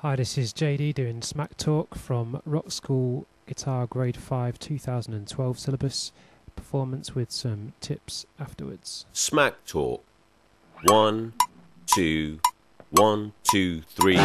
Hi, this is JD doing Smack Talk from Rockschool Guitar Grade 5 2012 syllabus. Performance with some tips afterwards. Smack Talk. 1, 2, 1, 2, 3.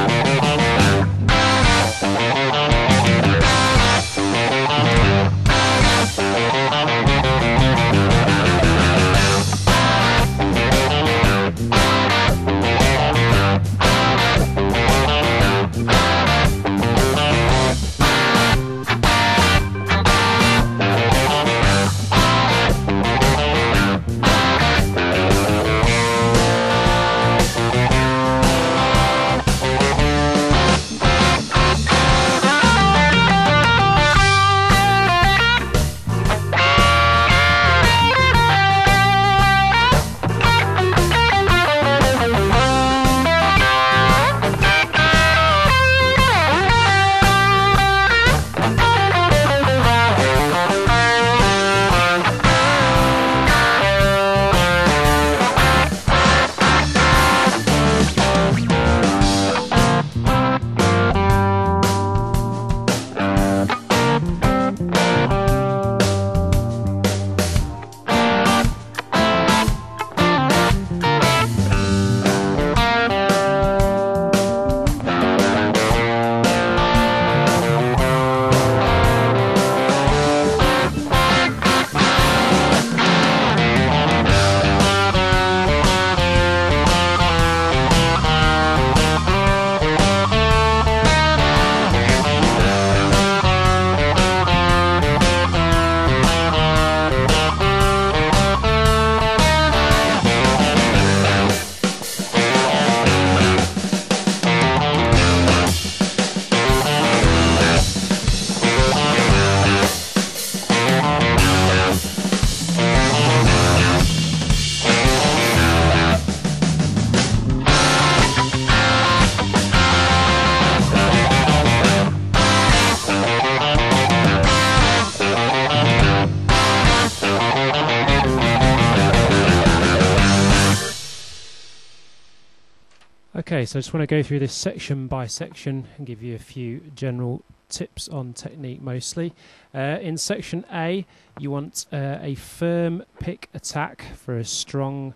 Okay, so I just want to go through this section by section and give you a few general tips on technique mostly. In section A, you want a firm pick attack for a strong,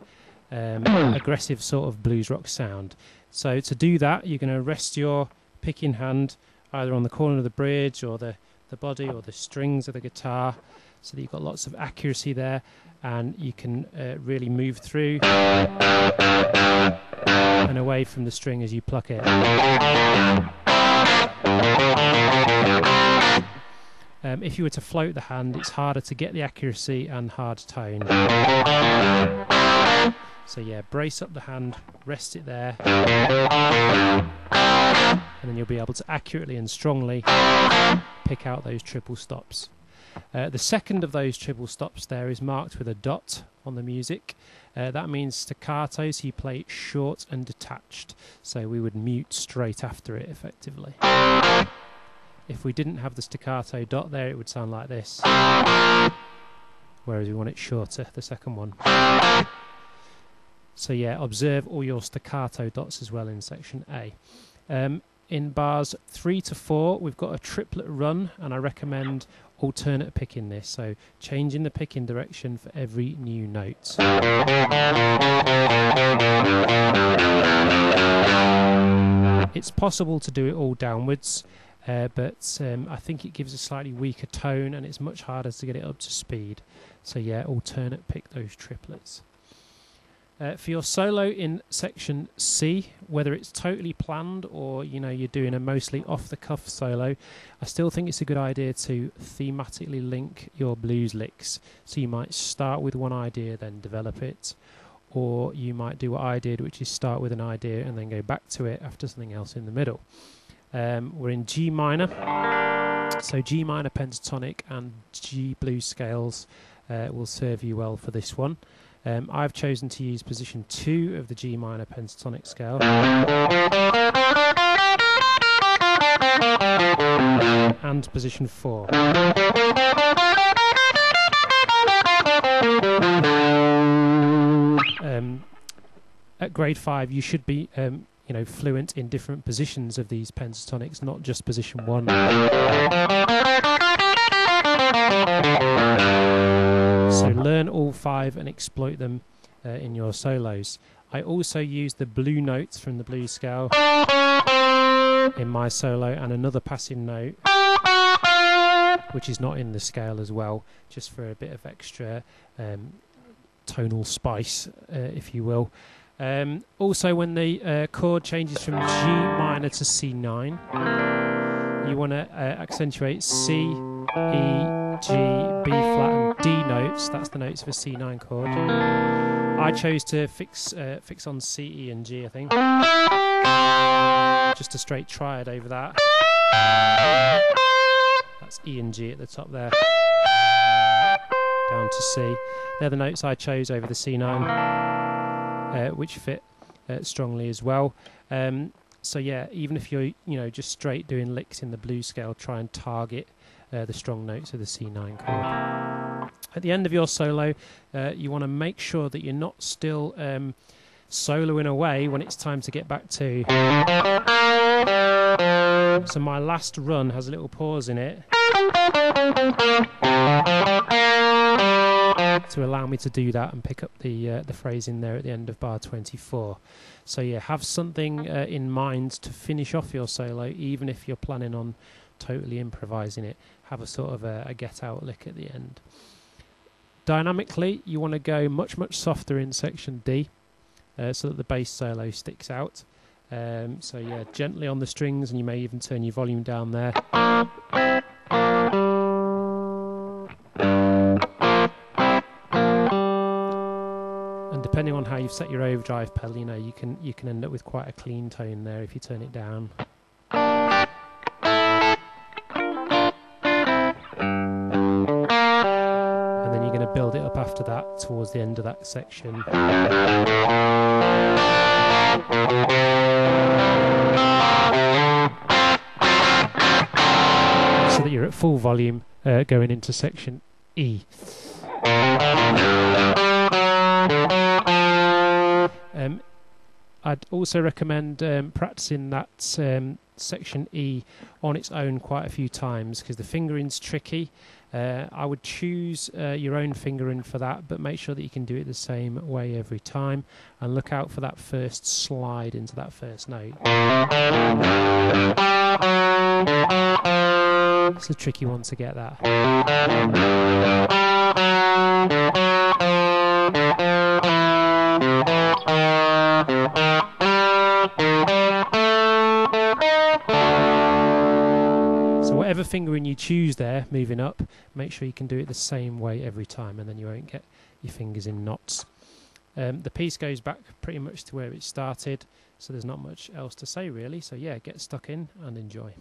aggressive sort of blues rock sound. So to do that, you're going to rest your picking hand either on the corner of the bridge or the body or the strings of the guitar, so that you've got lots of accuracy there, and you can really move through and away from the string as you pluck it. If you were to float the hand, it's harder to get the accuracy and hard tone. So yeah, brace up the hand, rest it there, and then you'll be able to accurately and strongly pick out those triple stops. The second of those triple stops there is marked with a dot on the music. That means staccato, so you play it short and detached. So we would mute straight after it effectively. If we didn't have the staccato dot there, it would sound like this. Whereas we want it shorter, the second one. So yeah, observe all your staccato dots as well in section A. In bars 3 to 4, we've got a triplet run, and I recommend alternate picking this, so changing the picking direction for every new note. It's possible to do it all downwards, but I think it gives a slightly weaker tone and it's much harder to get it up to speed. So yeah, alternate pick those triplets. For your solo in section C, whether it's totally planned or you're doing a mostly off-the-cuff solo, I still think it's a good idea to thematically link your blues licks. So you might start with one idea, then develop it, or you might do what I did, which is start with an idea and then go back to it after something else in the middle. We're in G minor, so G minor pentatonic and G blues scales will serve you well for this one. I've chosen to use position 2 of the G minor pentatonic scale and position 4. At grade 5 you should be fluent in different positions of these pentatonics, not just position 1. So learn all 5 and exploit them in your solos. I also use the blue notes from the blues scale in my solo, and another passing note which is not in the scale as well, just for a bit of extra tonal spice, if you will. Also, when the chord changes from G minor to C9, you want to accentuate C, E, G, B flat and D notes. That's the notes of a C9 chord. I chose to fix on C, E and G, I think. Just a straight triad over that. That's E and G at the top there. Down to C. They're the notes I chose over the C9, which fit strongly as well. So yeah, even if you're just straight doing licks in the blues scale, try and target the strong notes of the C9 chord. At the end of your solo, you want to make sure that you're not still soloing away when it's time to get back to. So my last run has a little pause in it to allow me to do that and pick up the phrase in there at the end of bar 24. So yeah, have something in mind to finish off your solo, even if you're planning on totally improvising it. Have a sort of a get out lick at the end. Dynamically, you want to go much softer in section D, so that the bass solo sticks out. So yeah, gently on the strings, and you may even turn your volume down there. And depending on how you've set your overdrive pedal, you can end up with quite a clean tone there if you turn it down. And then you're going to build it up after that towards the end of that section. So that you're at full volume going into section E. I'd also recommend practicing that section E on its own quite a few times, because the fingering's tricky. I would choose your own fingering for that, but make sure that you can do it the same way every time, and look out for that first slide into that first note. It's a tricky one to get that. So whatever fingering you choose there, moving up, make sure you can do it the same way every time, and then you won't get your fingers in knots. The piece goes back pretty much to where it started, so there's not much else to say really. So yeah, get stuck in and enjoy.